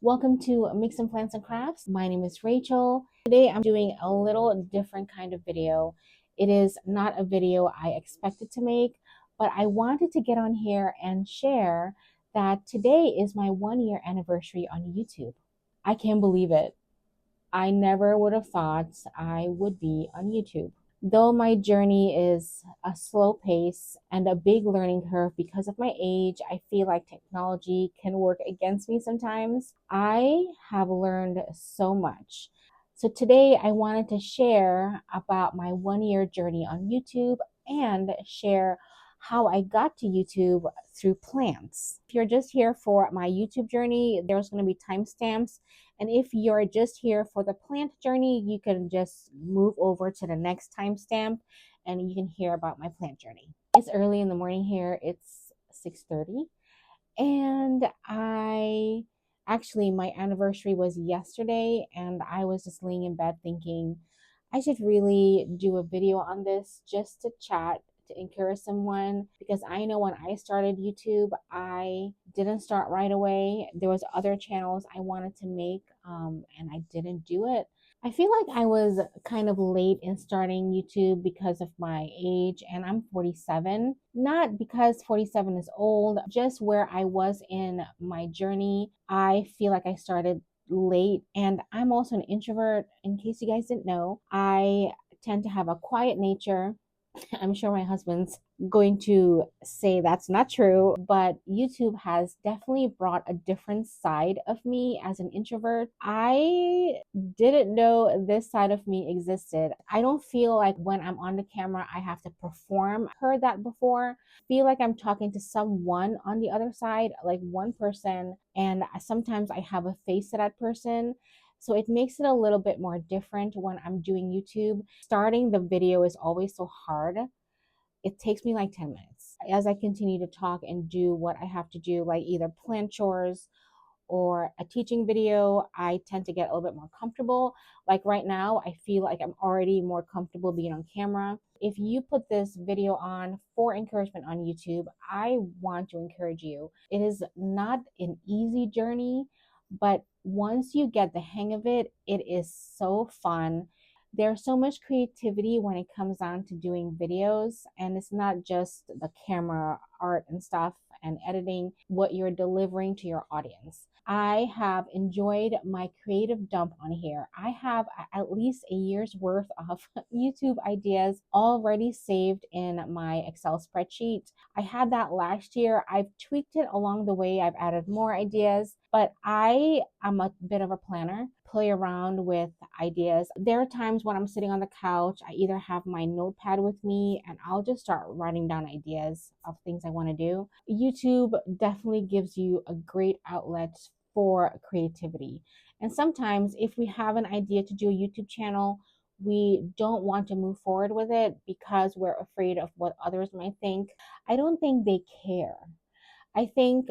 Welcome to Mix and Plants and Crafts. My name is Rachel. Today I'm doing a little different kind of video. It is not a video I expected to make, but I wanted to get on here and share that today is my 1 year anniversary on YouTube. I can't believe it. I never would have thought I would be on YouTube. Though my journey is a slow pace and a big learning curve because of my age, I feel like technology can work against me sometimes. I have learned so much. So today I wanted to share about my 1 year journey on YouTube and share how I got to YouTube through plants. If you're just here for my YouTube journey, there's going to be timestamps. And if you're just here for the plant journey, you can just move over to the next timestamp and you can hear about my plant journey. It's early in the morning here. It's 6:30. And my anniversary was yesterday, and I was just laying in bed thinking I should really do a video on this just to chat, to encourage someone, because I know when I started YouTube, I didn't start right away. There was other channels I wanted to make, and I didn't do it. I feel like I was kind of late in starting YouTube because of my age, and I'm 47. Not because 47 is old, just where I was in my journey. I feel like I started late, and I'm also an introvert. In case you guys didn't know, I tend to have a quiet nature. I'm sure my husband's going to say that's not true, but YouTube has definitely brought a different side of me as an introvert. I didn't know this side of me existed. I don't feel like when I'm on the camera, I have to perform. Heard that before. Feel like I'm talking to someone on the other side, like one person, and sometimes I have a face to that person. So it makes it a little bit more different when I'm doing YouTube. Starting the video is always so hard. It takes me like 10 minutes. As I continue to talk and do what I have to do, like either plant chores or a teaching video, I tend to get a little bit more comfortable. Like right now, I feel like I'm already more comfortable being on camera. If you put this video on for encouragement on YouTube, I want to encourage you. It is not an easy journey, but once you get the hang of it, it is so fun. There's so much creativity when it comes down to doing videos, and it's not just the camera art and stuff and editing, what you're delivering to your audience. I have enjoyed my creative dump on here. I have at least a year's worth of YouTube ideas already saved in my Excel spreadsheet. I had that last year. I've tweaked it along the way. I've added more ideas, but I am a bit of a planner, play around with ideas. There are times when I'm sitting on the couch, I either have my notepad with me and I'll just start writing down ideas of things I want to do. YouTube definitely gives you a great outlet for creativity. And sometimes if we have an idea to do a YouTube channel, we don't want to move forward with it because we're afraid of what others might think. I don't think they care. I think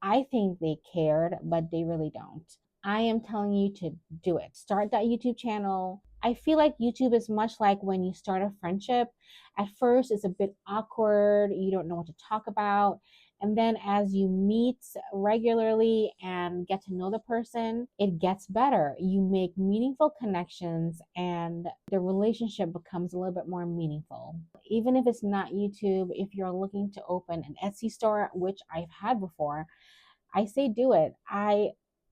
I think they cared, but they really don't. I am telling you to do it. Start that YouTube channel. I feel like YouTube is much like when you start a friendship. At first, it's a bit awkward. You don't know what to talk about. And then as you meet regularly and get to know the person, it gets better. You make meaningful connections and the relationship becomes a little bit more meaningful. Even if it's not YouTube, if you're looking to open an Etsy store, which I've had before, I say do it.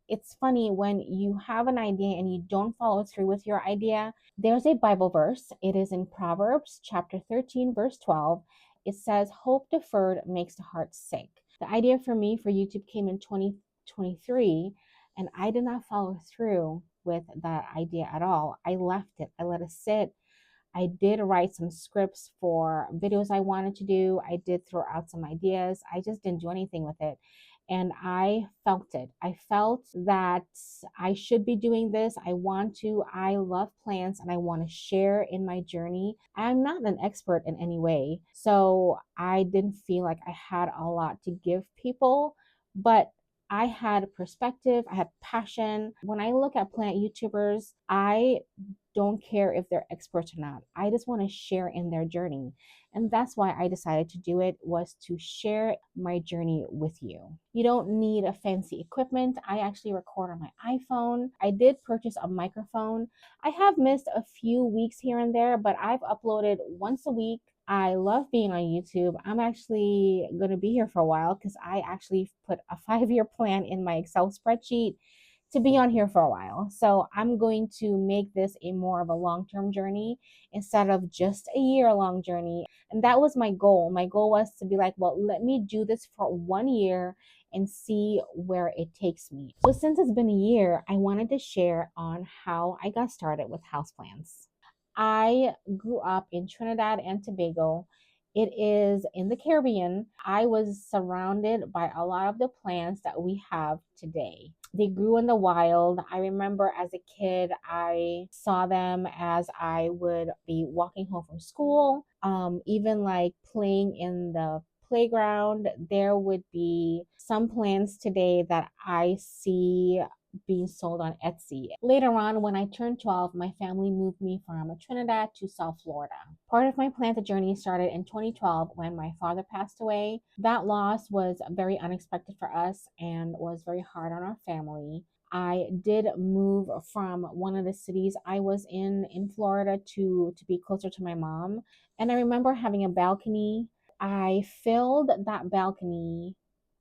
It's funny when you have an idea and you don't follow through with your idea. There's a Bible verse. It is in Proverbs chapter 13, verse 12. It says, "Hope deferred makes the heart sick." The idea for me for YouTube came in 2023, and I did not follow through with that idea at all. I left it. I let it sit. I did write some scripts for videos I wanted to do. I did throw out some ideas. I just didn't do anything with it. And I felt it. I felt that I should be doing this. I want to. I love plants and I want to share in my journey. I'm not an expert in any way. So I didn't feel like I had a lot to give people, but I had perspective, I had passion. When I look at plant YouTubers, I don't care if they're experts or not. I just want to share in their journey. And that's why I decided to do it, was to share my journey with you. You don't need a fancy equipment. I actually record on my iPhone. I did purchase a microphone. I have missed a few weeks here and there, but I've uploaded once a week. I love being on YouTube. I'm actually going to be here for a while because I actually put a 5-year plan in my Excel spreadsheet to be on here for a while. So I'm going to make this a more of a long-term journey instead of just a year-long journey. And that was my goal. My goal was to be like, well, let me do this for 1 year and see where it takes me. So since it's been a year, I wanted to share on how I got started with houseplants. I grew up in Trinidad and Tobago. It is in the Caribbean. I was surrounded by a lot of the plants that we have today. They grew in the wild. I remember as a kid, I saw them as I would be walking home from school, even like playing in the playground. There would be some plants today that I see being sold on Etsy. Later on, when I turned 12, my family moved me from Trinidad to South Florida. Part of my planted journey started in 2012 when my father passed away. That loss was very unexpected for us and was very hard on our family. I did move from one of the cities I was in Florida to be closer to my mom. And I remember having a balcony. I filled that balcony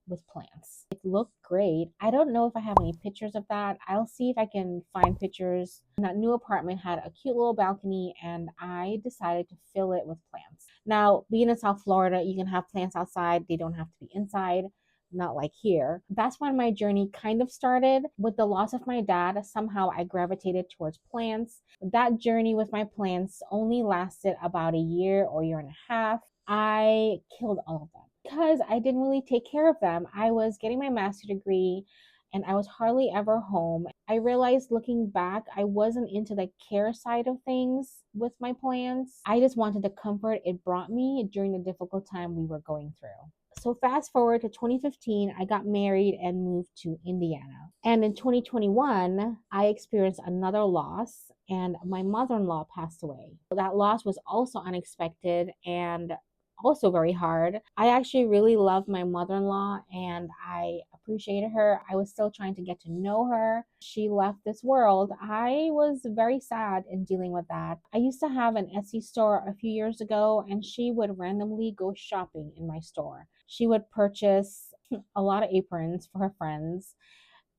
with plants. It looked great. I don't know if I have any pictures of that. I'll see if I can find pictures. That new apartment had a cute little balcony, and I decided to fill it with plants. Now, being in South Florida, you can have plants outside, they don't have to be inside. Not like here. That's when my journey kind of started. With the loss of my dad, somehow I gravitated towards plants. That journey with my plants only lasted about a year or year and a half. I killed all of them because I didn't really take care of them. I was getting my master's degree and I was hardly ever home. I realized looking back, I wasn't into the care side of things with my plants. I just wanted the comfort it brought me during the difficult time we were going through. So fast forward to 2015, I got married and moved to Indiana. And in 2021, I experienced another loss and my mother-in-law passed away. That loss was also unexpected and also very hard. I actually really loved my mother-in-law and I appreciated her. I was still trying to get to know her. She left this world. I was very sad in dealing with that. I used to have an Etsy store a few years ago and she would randomly go shopping in my store. She would purchase a lot of aprons for her friends.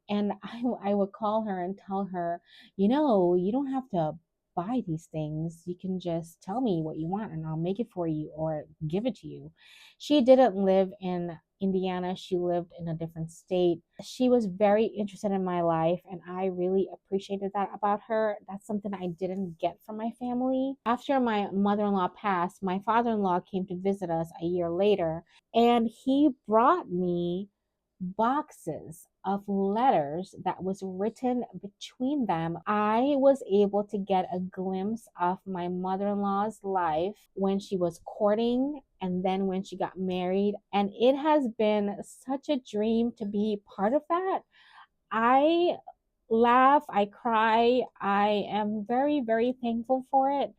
And I would call her and tell her, you don't have to buy these things. You can just tell me what you want and I'll make it for you or give it to you. She didn't live in Indiana. She lived in a different state. She was very interested in my life and I really appreciated that about her. That's something I didn't get from my family. After my mother-in-law passed, my father-in-law came to visit us a year later and he brought me boxes of letters that was written between them. I was able to get a glimpse of my mother-in-law's life when she was courting and then when she got married. And it has been such a dream to be part of that. I laugh, I cry. I am very, very thankful for it.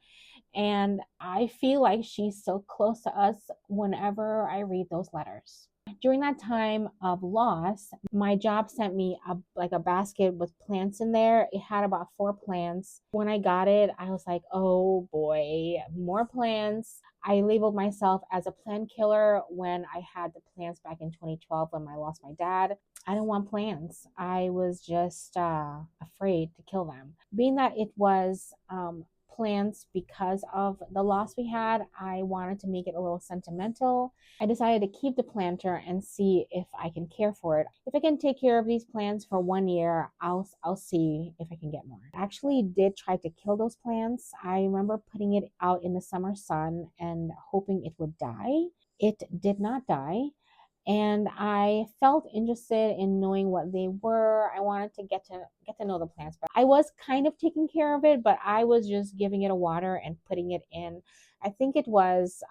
And I feel like she's so close to us whenever I read those letters. During that time of loss, my job sent me a basket with plants in there. It had about 4 plants. When I got it, I was like, oh boy, more plants. I labeled myself as a plant killer when I had the plants back in 2012 when I lost my dad. I didn't want plants. I was just afraid to kill them. Being that it was plants because of the loss we had, I wanted to make it a little sentimental. I decided to keep the planter and see if I can care for it. If I can take care of these plants for 1 year, I'll see if I can get more. I actually did try to kill those plants. I remember putting it out in the summer sun and hoping it would die. It did not die. And I felt interested in knowing what they were. I wanted to get to know the plants, but I was kind of taking care of it, but I was just giving it a water and putting it in. I think it was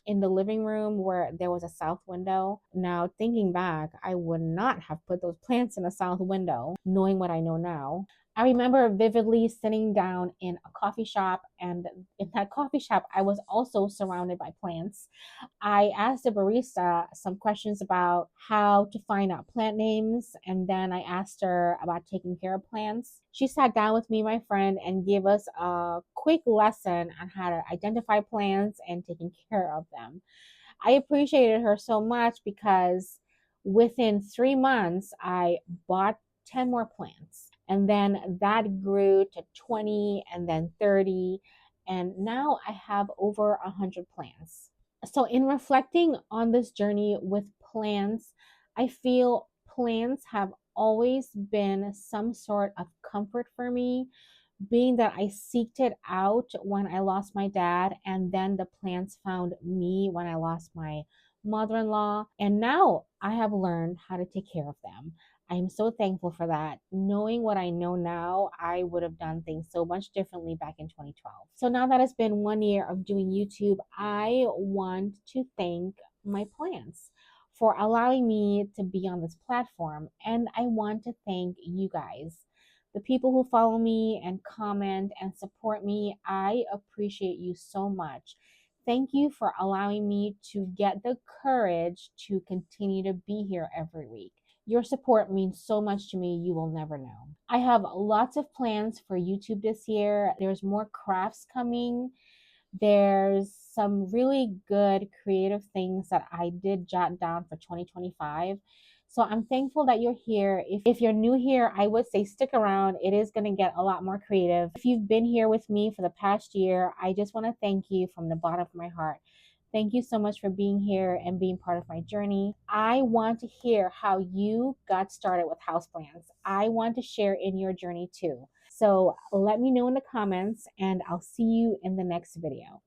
in the living room where there was a south window. Now thinking back, I would not have put those plants in a south window, knowing what I know now. I remember vividly sitting down in a coffee shop, and in that coffee shop, I was also surrounded by plants. I asked the barista some questions about how to find out plant names, and then I asked her about taking care of plants. She sat down with me, my friend, and gave us a quick lesson on how to identify plants and taking care of them. I appreciated her so much because within 3 months, I bought 10 more plants. And then that grew to 20 and then 30. And now I have over 100 plants. So, in reflecting on this journey with plants, I feel plants have always been some sort of comfort for me, being that I seeked it out when I lost my dad, and then the plants found me when I lost my mother in law. And now I have learned how to take care of them. I am so thankful for that. Knowing what I know now, I would have done things so much differently back in 2012. So now that it's been 1 year of doing YouTube, I want to thank my plants for allowing me to be on this platform. And I want to thank you guys, the people who follow me and comment and support me. I appreciate you so much. Thank you for allowing me to get the courage to continue to be here every week. Your support means so much to me, you will never know. I have lots of plans for YouTube this year. There's more crafts coming. There's some really good creative things that I did jot down for 2025. So I'm thankful that you're here. If you're new here, I would say stick around. It is going to get a lot more creative. If you've been here with me for the past year, I just want to thank you from the bottom of my heart. Thank you so much for being here and being part of my journey. I want to hear how you got started with houseplants. I want to share in your journey too. So let me know in the comments, and I'll see you in the next video.